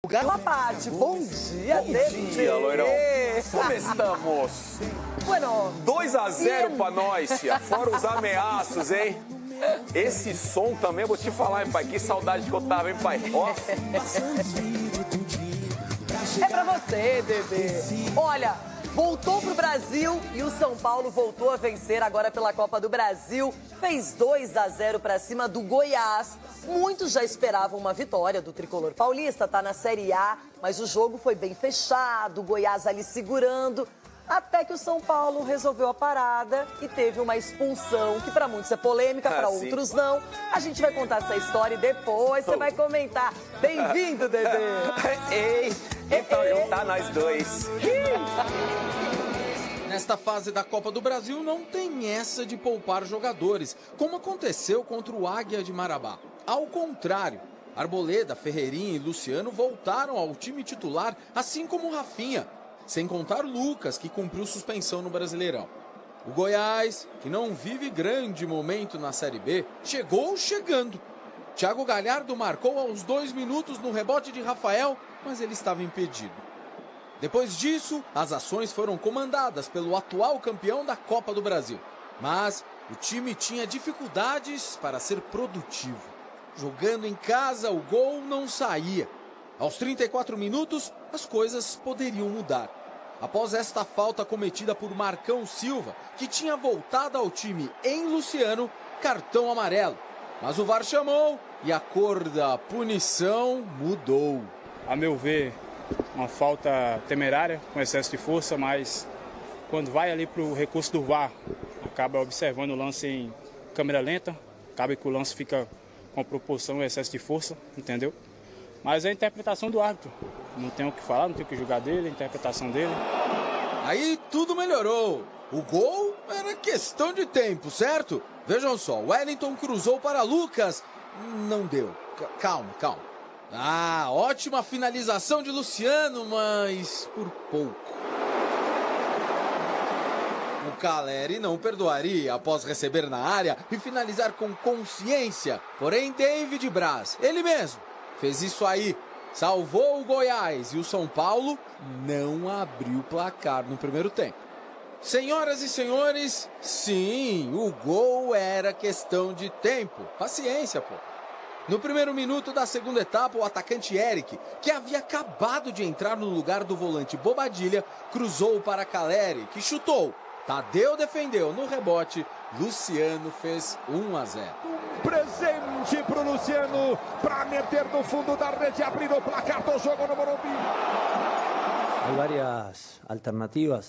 Boa parte, bom dia, Bom dia, loirão. Como estamos? Bueno, 2-0 pra nós, fia. Fora os ameaços, hein? Esse som também, eu vou te falar, hein, pai? Que saudade que eu tava, hein, pai? Ó. É pra você, bebê. Olha, voltou pro Brasil e o São Paulo voltou a vencer agora pela Copa do Brasil. Fez 2-0 pra cima do Goiás. Muitos já esperavam uma vitória do tricolor paulista, tá na Série A, mas o jogo foi bem fechado, o Goiás ali segurando. Até que o São Paulo resolveu a parada e teve uma expulsão, que pra muitos é polêmica, pra outros não. A gente vai contar essa história e depois você vai comentar. Bem-vindo, bebê! Ei, então juntar nós dois. Nesta fase da Copa do Brasil não tem essa de poupar jogadores, como aconteceu contra o Águia de Marabá. Ao contrário, Arboleda, Ferreirinha e Luciano voltaram ao time titular, assim como Rafinha. Sem contar o Lucas, que cumpriu suspensão no Brasileirão. O Goiás, que não vive grande momento na Série B, chegou chegando. Thiago Galhardo marcou aos 2 minutos no rebote de Rafael, mas ele estava impedido. Depois disso, as ações foram comandadas pelo atual campeão da Copa do Brasil. Mas o time tinha dificuldades para ser produtivo. Jogando em casa, o gol não saía. Aos 34 minutos, as coisas poderiam mudar. Após esta falta cometida por Marcão Silva, que tinha voltado ao time em Luciano, cartão amarelo. Mas o VAR chamou e a cor da punição mudou. A meu ver, uma falta temerária, com excesso de força, mas quando vai ali para o recurso do VAR, acaba observando o lance em câmera lenta, acaba que o lance fica com proporção e excesso de força, entendeu? Mas é a interpretação do árbitro. Não tem o que falar, não tem o que julgar dele, a interpretação dele. Aí tudo melhorou. O gol era questão de tempo, certo? Vejam só, Wellington cruzou para Lucas. Não deu. Calma. Ah, ótima finalização de Luciano, mas por pouco. O Caleri não perdoaria após receber na área e finalizar com consciência. Porém, David Braz, ele mesmo, fez isso aí, salvou o Goiás e o São Paulo não abriu o placar no primeiro tempo. Senhoras e senhores, sim, o gol era questão de tempo. Paciência, pô. No primeiro minuto da segunda etapa, o atacante Eric, que havia acabado de entrar no lugar do volante Bobadilha, cruzou para Caleri, que chutou. Tadeu defendeu no rebote, Luciano fez 1-0. Presente pro Luciano para meter no fundo da rede, abrir o placar do jogo no Morumbi.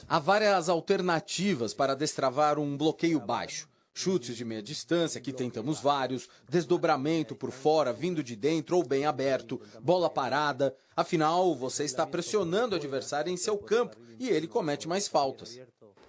Há várias alternativas para destravar um bloqueio baixo. Chutes de meia distância, que tentamos vários, desdobramento por fora, vindo de dentro ou bem aberto, bola parada. Afinal, você está pressionando o adversário em seu campo e ele comete mais faltas.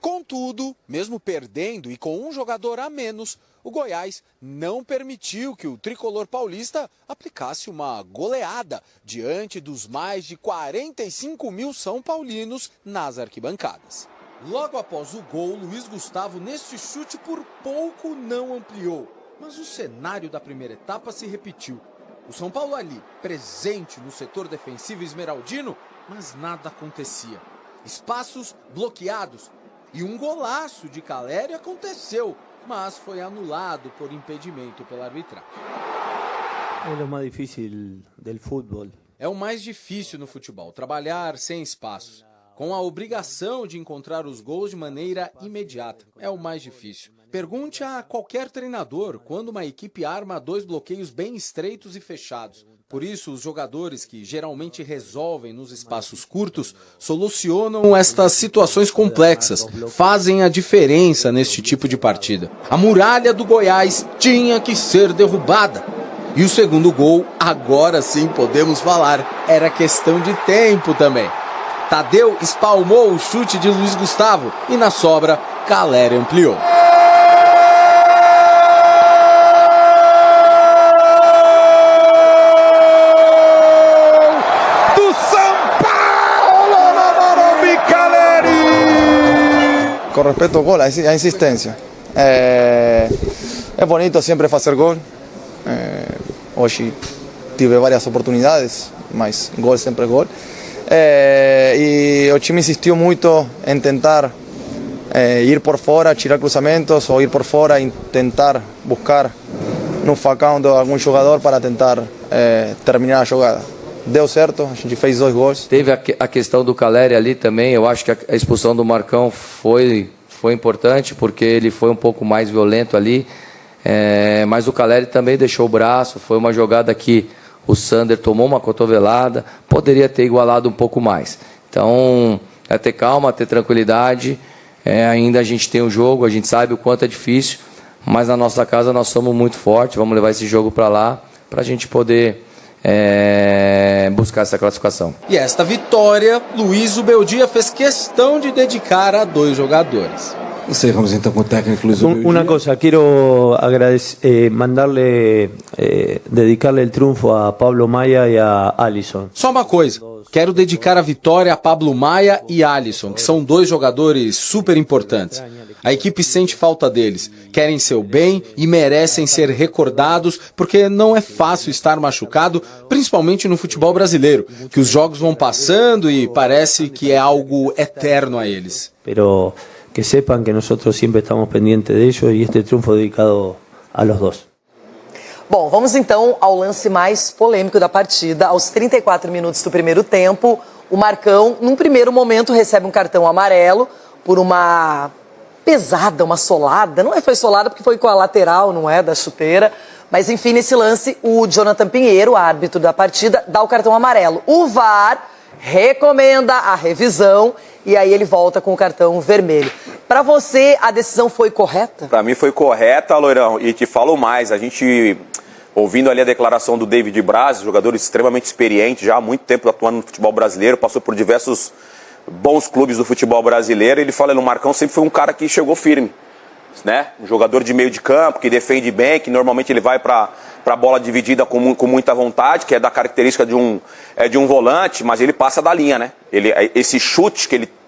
Contudo, mesmo perdendo e com um jogador a menos, o Goiás não permitiu que o tricolor paulista aplicasse uma goleada diante dos mais de 45 mil São Paulinos nas arquibancadas. Logo após o gol, Luiz Gustavo, neste chute, por pouco não ampliou. Mas o cenário da primeira etapa se repetiu. O São Paulo ali, presente no setor defensivo esmeraldino, mas nada acontecia. Espaços bloqueados. E um golaço de Caleri aconteceu, mas foi anulado por impedimento pela arbitragem. É o mais difícil do futebol. É o mais difícil no futebol, trabalhar sem espaços, com a obrigação de encontrar os gols de maneira imediata. É o mais difícil. Pergunte a qualquer treinador quando uma equipe arma 2 bloqueios bem estreitos e fechados. Por isso, os jogadores que geralmente resolvem nos espaços curtos solucionam estas situações complexas, fazem a diferença neste tipo de partida. A muralha do Goiás tinha que ser derrubada. E o segundo gol, agora sim podemos falar, era questão de tempo também. Tadeu espalmou o chute de Luiz Gustavo e na sobra, Caleri ampliou. Con respecto al gol, a insistencia. Es bonito siempre hacer gol. Hoy tuve varias oportunidades mas gol sempre é gol. E o time insistiu muito em tentar ir por fora, tirar cruzamentos ou ir por fora e tentar buscar no facão de algum jogador para tentar terminar a jogada. Deu certo, a gente fez 2 gols. Teve a questão do Caleri ali também, eu acho que a expulsão do Marcão foi importante, porque ele foi um pouco mais violento ali, mas o Caleri também deixou o braço, foi uma jogada que o Sander tomou uma cotovelada, poderia ter igualado um pouco mais. Então, é ter calma, ter tranquilidade, ainda a gente tem o jogo, a gente sabe o quanto é difícil, mas na nossa casa nós somos muito fortes, vamos levar esse jogo para lá, para a gente poder buscar essa classificação. E esta vitória, Luiz Ubeldia fez questão de dedicar a 2 jogadores. Encerramos então com o técnico Luiz Ubeldia. Una cosa, quiero agradecer, dedicarle el triunfo a Pablo Maia y a Alisson. Só uma coisa, quero dedicar a vitória a Pablo Maia e Alisson, que são 2 jogadores super importantes. A equipe sente falta deles, querem seu bem e merecem ser recordados, porque não é fácil estar machucado, principalmente no futebol brasileiro, que os jogos vão passando e parece que é algo eterno a eles. Pero que sepan que nosotros siempre estamos pendientes de ellos y este triunfo dedicado a los dos. Bom, vamos então ao lance mais polêmico da partida. Aos 34 minutos do primeiro tempo, o Marcão, num primeiro momento, recebe um cartão amarelo por uma pesada, uma solada. Não foi solada porque foi com a lateral, não é, da chuteira. Mas, enfim, nesse lance, o Jonathan Pinheiro, árbitro da partida, dá o cartão amarelo. O VAR recomenda a revisão e aí ele volta com o cartão vermelho. Para você, a decisão foi correta? Para mim foi correta, Loirão. E te falo mais, a gente, ouvindo ali a declaração do David Braz, jogador extremamente experiente, já há muito tempo atuando no futebol brasileiro, passou por diversos bons clubes do futebol brasileiro, ele fala, o Marcão sempre foi um cara que chegou firme, né? Um jogador de meio de campo, que defende bem, que normalmente ele vai para a bola dividida com muita vontade, que é da característica de um volante, mas ele passa da linha, né? Esse chute que ele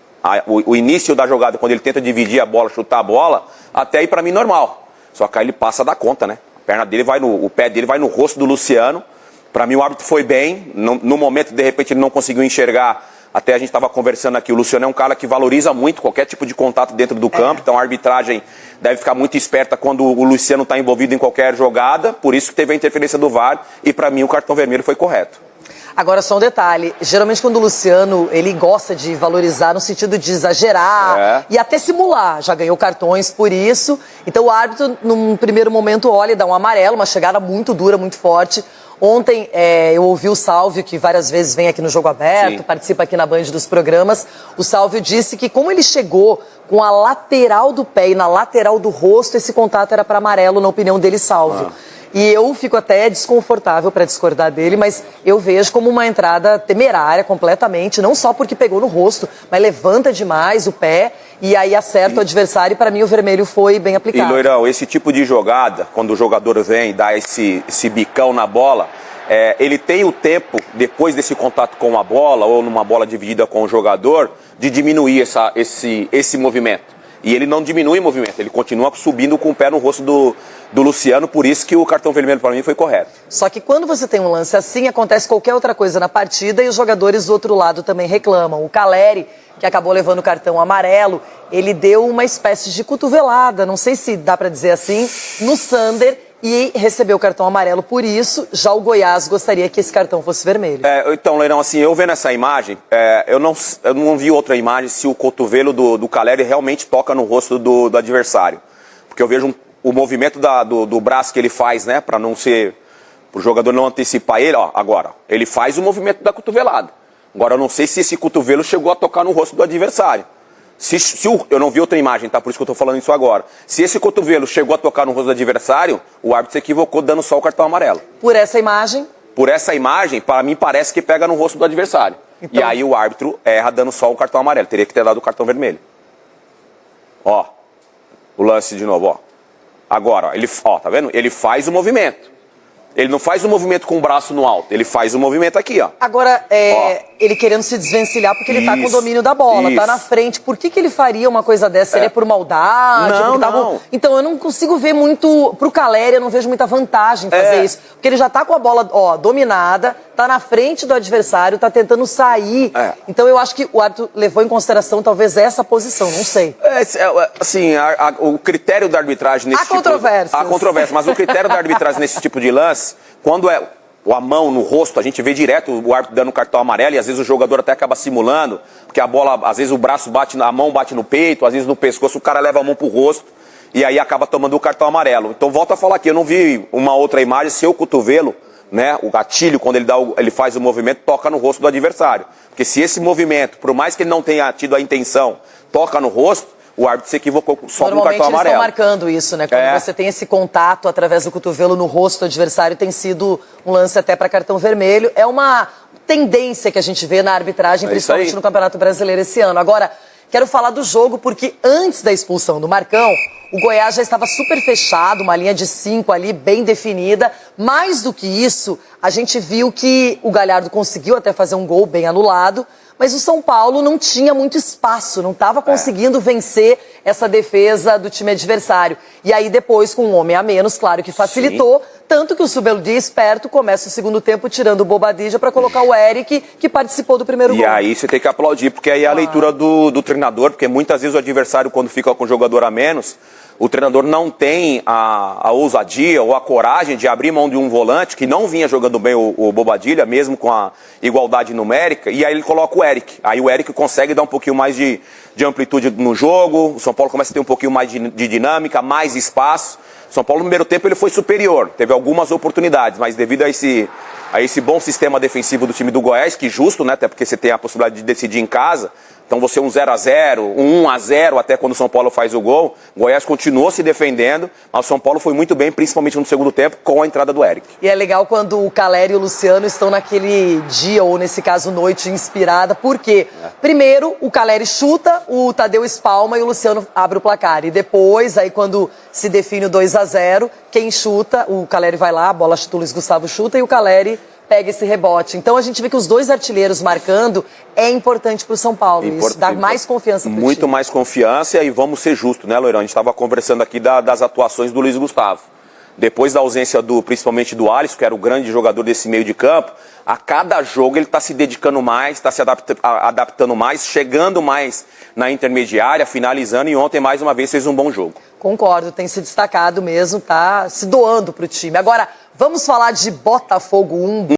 o início da jogada, quando ele tenta dividir a bola, chutar a bola, até aí pra mim normal. Só que aí ele passa da conta, né? A perna dele o pé dele vai no rosto do Luciano. Pra mim o árbitro foi bem. No momento, de repente, ele não conseguiu enxergar. Até a gente estava conversando aqui, o Luciano é um cara que valoriza muito qualquer tipo de contato dentro do campo. Então a arbitragem deve ficar muito esperta quando o Luciano está envolvido em qualquer jogada. Por isso que teve a interferência do VAR. E pra mim o cartão vermelho foi correto. Agora, só um detalhe. Geralmente, quando o Luciano, ele gosta de valorizar no sentido de exagerar e até simular. Já ganhou cartões por isso. Então, o árbitro, num primeiro momento, olha e dá um amarelo, uma chegada muito dura, muito forte. Ontem, eu ouvi o Sálvio, que várias vezes vem aqui no Jogo Aberto, participa aqui na Band dos programas. O Sálvio disse que, como ele chegou com a lateral do pé e na lateral do rosto, esse contato era para amarelo, na opinião dele, Sálvio. E eu fico até desconfortável para discordar dele, mas eu vejo como uma entrada temerária completamente, não só porque pegou no rosto, mas levanta demais o pé e aí acerta o adversário, e para mim o vermelho foi bem aplicado. E, Loirão, esse tipo de jogada, quando o jogador vem e dá esse bicão na bola, ele tem o tempo, depois desse contato com a bola ou numa bola dividida com o jogador, de diminuir esse movimento. E ele não diminui o movimento, ele continua subindo com o pé no rosto do Luciano, por isso que o cartão vermelho para mim foi correto. Só que quando você tem um lance assim, acontece qualquer outra coisa na partida e os jogadores do outro lado também reclamam. O Caleri, que acabou levando o cartão amarelo, ele deu uma espécie de cotovelada, não sei se dá para dizer assim, no Sander, e recebeu o cartão amarelo por isso. Já o Goiás gostaria que esse cartão fosse vermelho. Então, Leirão, assim, eu vendo essa imagem, eu não vi outra imagem se o cotovelo do Caleri realmente toca no rosto do adversário. Porque eu vejo o movimento do braço que ele faz, né, para não ser, pro jogador não antecipar ele, ó, agora, ele faz o movimento da cotovelada. Agora, eu não sei se esse cotovelo chegou a tocar no rosto do adversário. Eu não vi outra imagem, tá? Por isso que eu tô falando isso agora. Se esse cotovelo chegou a tocar no rosto do adversário, o árbitro se equivocou dando só o cartão amarelo. Por essa imagem? Por essa imagem, para mim parece que pega no rosto do adversário. Então... E aí o árbitro erra dando só o cartão amarelo. Teria que ter dado o cartão vermelho. Ó, o lance de novo, ó. Agora, ó, tá vendo? Ele faz o movimento. Ele não faz o movimento com o braço no alto, ele faz o movimento aqui, ó. Agora, ele querendo se desvencilhar porque ele tá com o domínio da bola, tá na frente. Por que ele faria uma coisa dessa? Seria por maldade? Não. Então eu não consigo ver muito, pro Caleri, eu não vejo muita vantagem em fazer isso. Porque ele já tá com a bola, dominada, tá na frente do adversário, tá tentando sair. Então eu acho que o árbitro levou em consideração talvez essa posição, não sei. Assim, o critério da arbitragem nesse tipo... Há controvérsias, mas o critério da arbitragem nesse tipo de lance, quando é a mão no rosto, a gente vê direto o árbitro dando cartão amarelo e às vezes o jogador até acaba simulando, porque a bola, às vezes o braço bate, a mão bate no peito, às vezes no pescoço, o cara leva a mão pro rosto e aí acaba tomando o cartão amarelo. Então volto a falar aqui, eu não vi uma outra imagem, se o cotovelo, né, o gatilho, quando ele faz o movimento, toca no rosto do adversário. Porque se esse movimento, por mais que ele não tenha tido a intenção, toca no rosto, o árbitro se equivocou só com o cartão amarelo. Normalmente eles estão marcando isso, né? Quando você tem esse contato através do cotovelo no rosto do adversário, tem sido um lance até para cartão vermelho. É uma tendência que a gente vê na arbitragem, principalmente no Campeonato Brasileiro esse ano. Agora, quero falar do jogo porque antes da expulsão do Marcão, o Goiás já estava super fechado, uma linha de 5 ali bem definida. Mais do que isso, a gente viu que o Galhardo conseguiu até fazer um gol bem anulado, mas o São Paulo não tinha muito espaço, não estava conseguindo vencer essa defesa do time adversário. E aí depois, com um homem a menos, claro que facilitou, tanto que o Subeldia, esperto, começa o segundo tempo tirando o Bobadilla para colocar o Eric, que participou do primeiro gol. E aí você tem que aplaudir, porque aí é a leitura do treinador, porque muitas vezes o adversário, quando fica com o jogador a menos, o treinador não tem a ousadia ou a coragem de abrir mão de um volante que não vinha jogando bem o Bobadilla, mesmo com a igualdade numérica, e aí ele coloca o Eric. Aí o Eric consegue dar um pouquinho mais de amplitude no jogo, o São Paulo começa a ter um pouquinho mais de dinâmica, mais espaço. O São Paulo no primeiro tempo ele foi superior, teve algumas oportunidades, mas devido a esse bom sistema defensivo do time do Goiás, que justo, né, até porque você tem a possibilidade de decidir em casa, então você 0-0, 1-0 até quando o São Paulo faz o gol, o Goiás continuou se defendendo, mas o São Paulo foi muito bem, principalmente no segundo tempo, com a entrada do Eric. E é legal quando o Caleri e o Luciano estão naquele dia, ou nesse caso noite, inspirada, porque primeiro o Caleri chuta, o Tadeu espalma e o Luciano abre o placar. E depois, aí quando se define o 2-0, quem chuta, o Caleri vai lá, a bola chuta, o Luiz Gustavo chuta e o Caleri pega esse rebote. Então a gente vê que os dois artilheiros marcando é importante para o São Paulo. Isso dá mais confiança para o time. Muito mais confiança e vamos ser justos, né, Loirão? A gente estava conversando aqui das atuações do Luiz Gustavo. Depois da ausência principalmente do Alisson, que era o grande jogador desse meio de campo, a cada jogo ele está se dedicando mais, está se adaptando mais, chegando mais na intermediária, finalizando e ontem mais uma vez fez um bom jogo. Concordo, tem se destacado mesmo, tá se doando para o time. Agora, vamos falar de Botafogo 1.